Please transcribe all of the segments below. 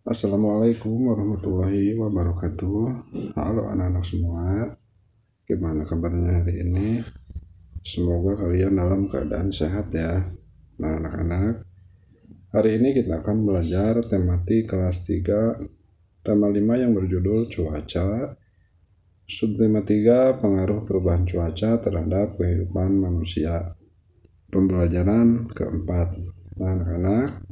Assalamualaikum warahmatullahi wabarakatuh. Halo anak-anak semua, gimana kabarnya hari ini? Semoga kalian dalam keadaan sehat ya. Nah anak-anak, hari ini kita akan belajar tematik kelas 3, tema 5 yang berjudul cuaca. Subtema 3, pengaruh perubahan cuaca terhadap kehidupan manusia. Pembelajaran keempat. Nah anak-anak,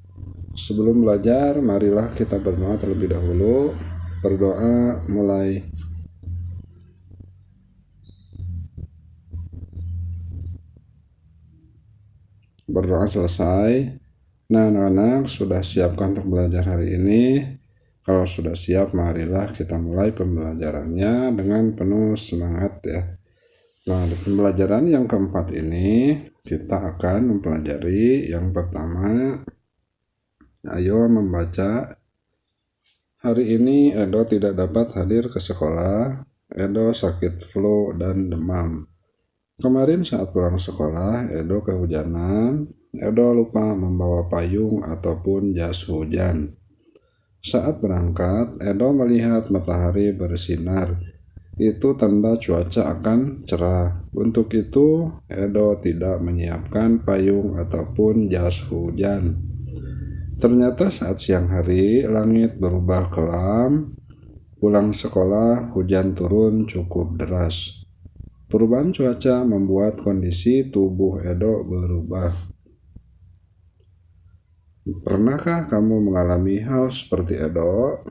sebelum belajar, marilah kita berdoa terlebih dahulu. Berdoa mulai. Berdoa selesai. Nah anak-anak, sudah siapkan untuk belajar hari ini? Kalau sudah siap, marilah kita mulai pembelajarannya dengan penuh semangat ya. Nah, di pembelajaran yang keempat ini, kita akan mempelajari yang pertama. Ayo membaca. Hari ini Edo tidak dapat hadir ke sekolah. Edo sakit flu dan demam. Kemarin saat pulang sekolah, Edo kehujanan. Edo lupa membawa payung ataupun jas hujan. Saat berangkat, Edo melihat matahari bersinar. Itu tanda cuaca akan cerah. Untuk itu, Edo tidak menyiapkan payung ataupun jas hujan. Ternyata saat siang hari, langit berubah kelam. Pulang sekolah, hujan turun cukup deras. Perubahan cuaca membuat kondisi tubuh Edo berubah. Pernahkah kamu mengalami hal seperti Edo?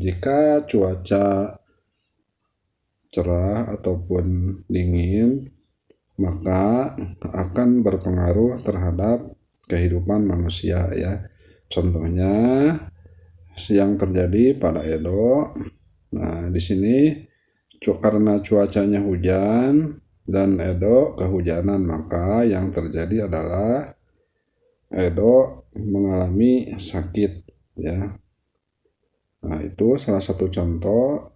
Jika cuaca cerah ataupun dingin, maka akan berpengaruh terhadap kehidupan manusia ya. Contohnya yang terjadi pada Edo. Nah, di sini karena cuacanya hujan dan Edo kehujanan, maka yang terjadi adalah Edo mengalami sakit ya. Nah, itu salah satu contoh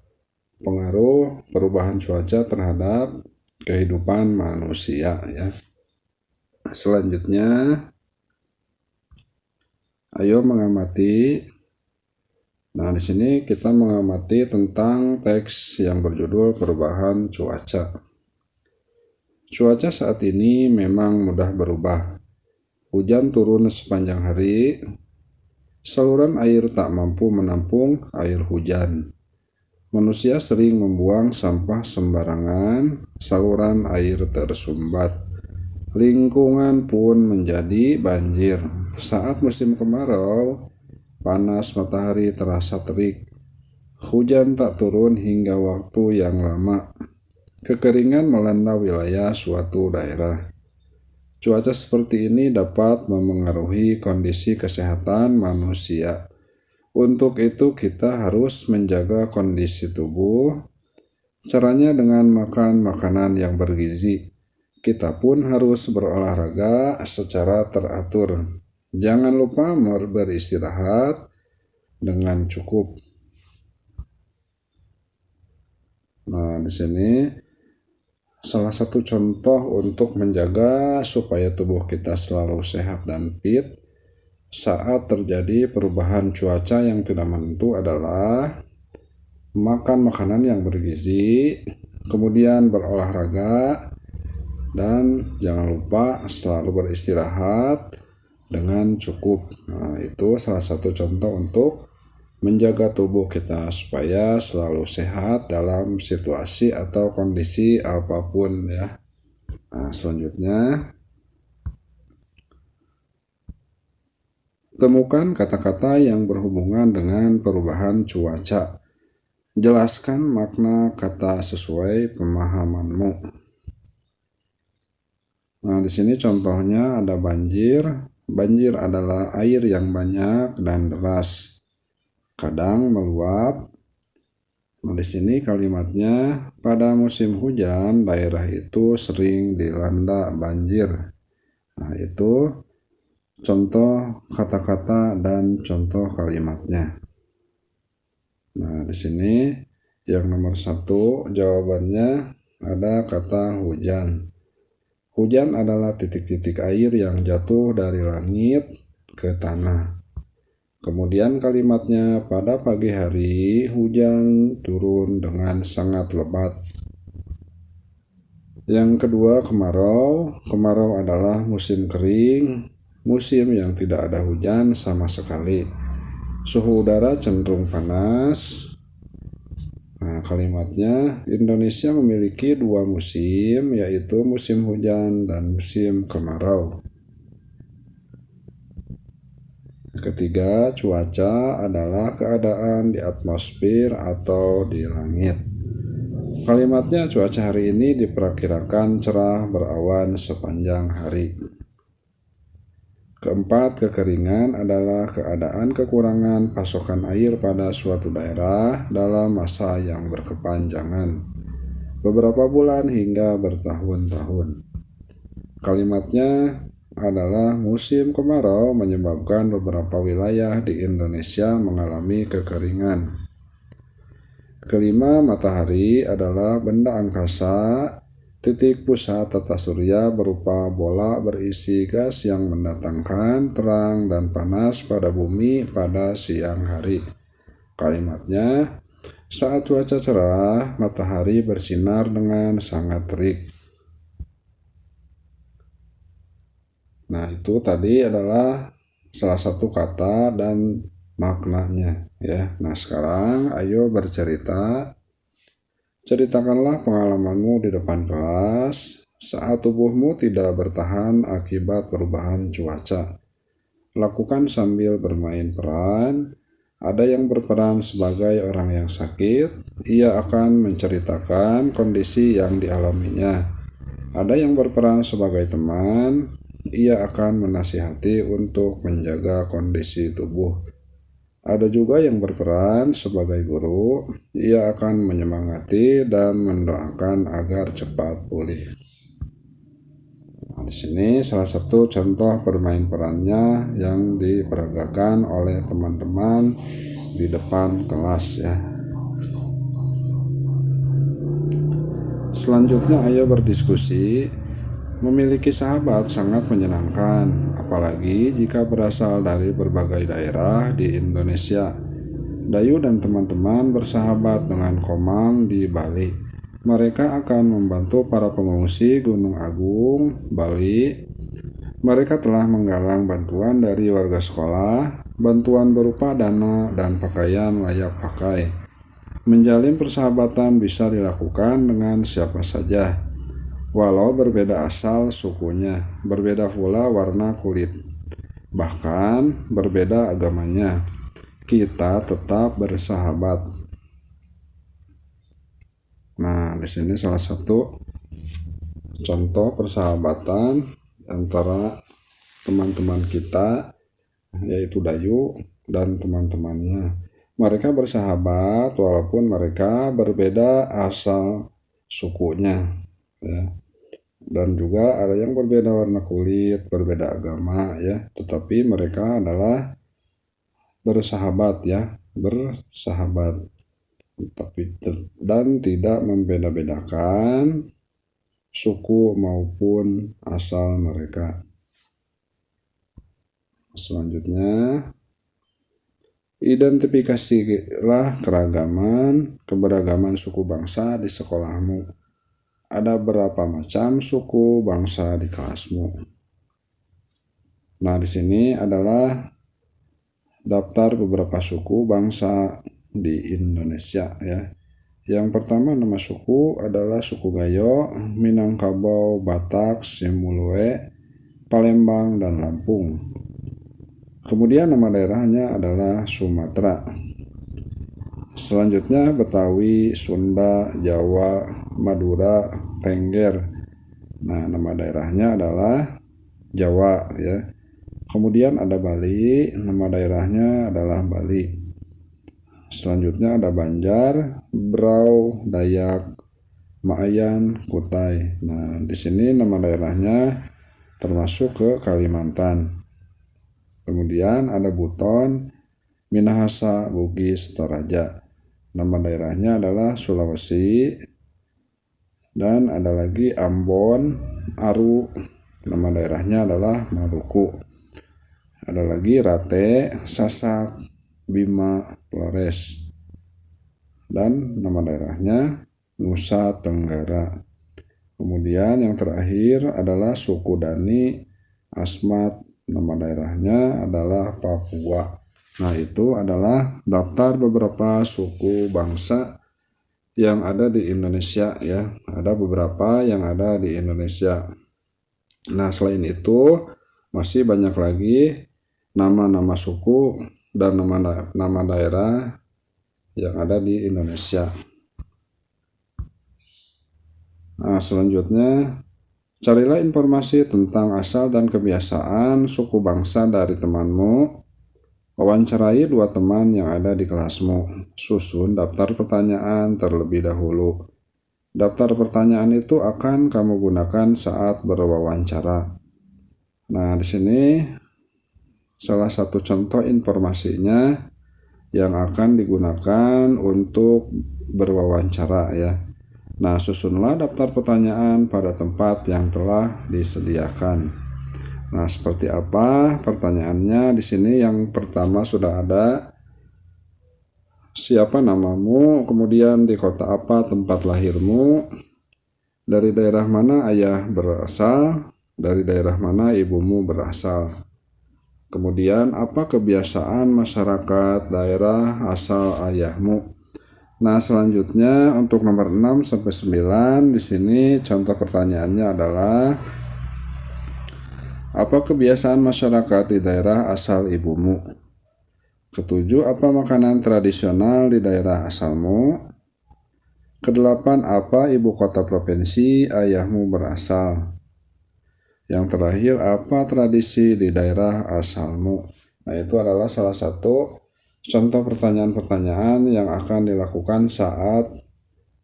pengaruh perubahan cuaca terhadap kehidupan manusia ya. Selanjutnya, ayo mengamati. Nah, di sini kita mengamati tentang teks yang berjudul perubahan cuaca. Cuaca saat ini memang mudah berubah. Hujan turun sepanjang hari. Saluran air tak mampu menampung air hujan. Manusia sering membuang sampah sembarangan, saluran air tersumbat. Lingkungan pun menjadi banjir. Saat musim kemarau, panas matahari terasa terik. Hujan tak turun hingga waktu yang lama. Kekeringan melanda wilayah suatu daerah. Cuaca seperti ini dapat memengaruhi kondisi kesehatan manusia. Untuk itu kita harus menjaga kondisi tubuh. Caranya dengan makan makanan yang bergizi. Kita pun harus berolahraga secara teratur. Jangan lupa beristirahat dengan cukup. Nah, di sini salah satu contoh untuk menjaga supaya tubuh kita selalu sehat dan fit saat terjadi perubahan cuaca yang tidak menentu adalah makan makanan yang bergizi, kemudian berolahraga, dan jangan lupa selalu beristirahat dengan cukup. Nah, itu salah satu contoh untuk menjaga tubuh kita supaya selalu sehat dalam situasi atau kondisi apapun ya. Nah, selanjutnya, temukan kata-kata yang berhubungan dengan perubahan cuaca. Jelaskan makna kata sesuai pemahamanmu. Nah, di sini contohnya ada banjir. Banjir adalah air yang banyak dan deras, kadang meluap. Nah, di sini kalimatnya, pada musim hujan daerah itu sering dilanda banjir. Nah, itu contoh kata-kata dan contoh kalimatnya. Nah, di sini yang nomor 1 jawabannya ada kata hujan. Hujan adalah titik-titik air yang jatuh dari langit ke tanah. Kemudian kalimatnya, pada pagi hari hujan turun dengan sangat lebat. Yang kedua, kemarau. Kemarau adalah musim kering, musim yang tidak ada hujan sama sekali. Suhu udara cenderung panas. Nah, kalimatnya, Indonesia memiliki dua musim, yaitu musim hujan dan musim kemarau. Ketiga, cuaca adalah keadaan di atmosfer atau di langit. Kalimatnya, cuaca hari ini diperkirakan cerah berawan sepanjang hari. Keempat, kekeringan adalah keadaan kekurangan pasokan air pada suatu daerah dalam masa yang berkepanjangan, beberapa bulan hingga bertahun-tahun. Kalimatnya adalah musim kemarau menyebabkan beberapa wilayah di Indonesia mengalami kekeringan. Kelima, matahari adalah benda angkasa. Titik pusat tata surya berupa bola berisi gas yang mendatangkan terang dan panas pada bumi pada siang hari. Kalimatnya, saat cuaca cerah, matahari bersinar dengan sangat terik. Nah, itu tadi adalah salah satu kata dan maknanya ya. Nah, sekarang ayo bercerita. Ceritakanlah pengalamanmu di depan kelas saat tubuhmu tidak bertahan akibat perubahan cuaca. Lakukan sambil bermain peran. Ada yang berperan sebagai orang yang sakit, ia akan menceritakan kondisi yang dialaminya. Ada yang berperan sebagai teman, ia akan menasihati untuk menjaga kondisi tubuh. Ada juga yang berperan sebagai guru, ia akan menyemangati dan mendoakan agar cepat pulih. Nah, di sini salah satu contoh bermain perannya yang diperagakan oleh teman-teman di depan kelas ya. Selanjutnya ayo berdiskusi. Memiliki sahabat sangat menyenangkan, apalagi jika berasal dari berbagai daerah di Indonesia. Dayu dan teman-teman bersahabat dengan Komang di Bali. Mereka akan membantu para pengungsi Gunung Agung, Bali. Mereka telah menggalang bantuan dari warga sekolah, bantuan berupa dana dan pakaian layak pakai. Menjalin persahabatan bisa dilakukan dengan siapa saja, walau berbeda asal sukunya, berbeda pula warna kulit, bahkan berbeda agamanya. Kita tetap bersahabat. Nah, di sini salah satu contoh persahabatan antara teman-teman kita, yaitu Dayu dan teman-temannya. Mereka bersahabat walaupun mereka berbeda asal sukunya, ya. Dan juga ada yang berbeda warna kulit, berbeda agama, ya. Tetapi mereka adalah bersahabat, ya, bersahabat. Dan tidak membeda-bedakan suku maupun asal mereka. Selanjutnya, identifikasilah keberagaman suku bangsa di sekolahmu. Ada berapa macam suku bangsa di kelasmu? Nah, di sini adalah daftar beberapa suku bangsa di Indonesia ya. Yang pertama nama suku adalah suku Gayo, Minangkabau, Batak, Simulue, Palembang, dan Lampung. Kemudian nama daerahnya adalah Sumatera. Selanjutnya Betawi, Sunda, Jawa, Madura, Tengger. Nah, nama daerahnya adalah Jawa ya. Kemudian ada Bali, nama daerahnya adalah Bali. Selanjutnya ada Banjar, Brau, Dayak, Maayan, Kutai. Nah, di sini nama daerahnya termasuk ke Kalimantan. Kemudian ada Buton, Minahasa, Bugis, Toraja. Nama daerahnya adalah Sulawesi. Dan ada lagi Ambon, Aru. Nama daerahnya adalah Maluku. ada lagi Rate, Sasak, Bima, Flores, dan nama daerahnya Nusa Tenggara. Kemudian yang terakhir adalah suku Dani, Asmat, nama daerahnya adalah Papua. Nah, itu adalah daftar beberapa suku bangsa yang ada di Indonesia ya. Ada beberapa yang ada di Indonesia. Nah, selain itu masih banyak lagi nama-nama suku dan nama daerah yang ada di Indonesia. Nah, selanjutnya carilah informasi tentang asal dan kebiasaan suku bangsa dari temanmu. Wawancarai 2 teman yang ada di kelasmu. Susun daftar pertanyaan terlebih dahulu. Daftar pertanyaan itu akan kamu gunakan saat berwawancara. Nah, di sini salah satu contoh informasinya yang akan digunakan untuk berwawancara ya. Nah, susunlah daftar pertanyaan pada tempat yang telah disediakan. Nah, seperti apa pertanyaannya? Di sini yang pertama sudah ada siapa namamu, kemudian di kota apa tempat lahirmu, dari daerah mana ayah berasal, dari daerah mana ibumu berasal. Kemudian apa kebiasaan masyarakat daerah asal ayahmu. Nah, selanjutnya untuk nomor 6 sampai 9 di sini contoh pertanyaannya adalah apa kebiasaan masyarakat di daerah asal ibumu? Ketujuh, apa makanan tradisional di daerah asalmu? Kedelapan, apa ibu kota provinsi ayahmu berasal? Yang terakhir, apa tradisi di daerah asalmu? Nah, itu adalah salah satu contoh pertanyaan-pertanyaan yang akan dilakukan saat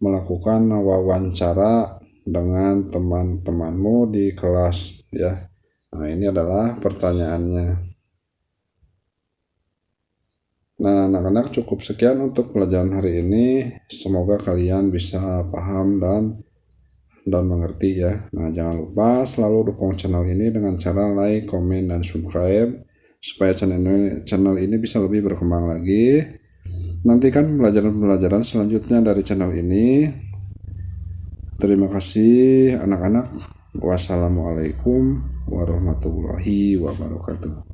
melakukan wawancara dengan teman-temanmu di kelas ya. Nah, ini adalah pertanyaannya. Nah, anak-anak, cukup sekian untuk pelajaran hari ini. Semoga kalian bisa paham dan mengerti ya. Nah, jangan lupa selalu dukung channel ini dengan cara like, komen, dan subscribe supaya channel ini bisa lebih berkembang lagi. Nantikan pelajaran-pelajaran selanjutnya dari channel ini. Terima kasih anak-anak. Wassalamualaikum warahmatullahi wabarakatuh.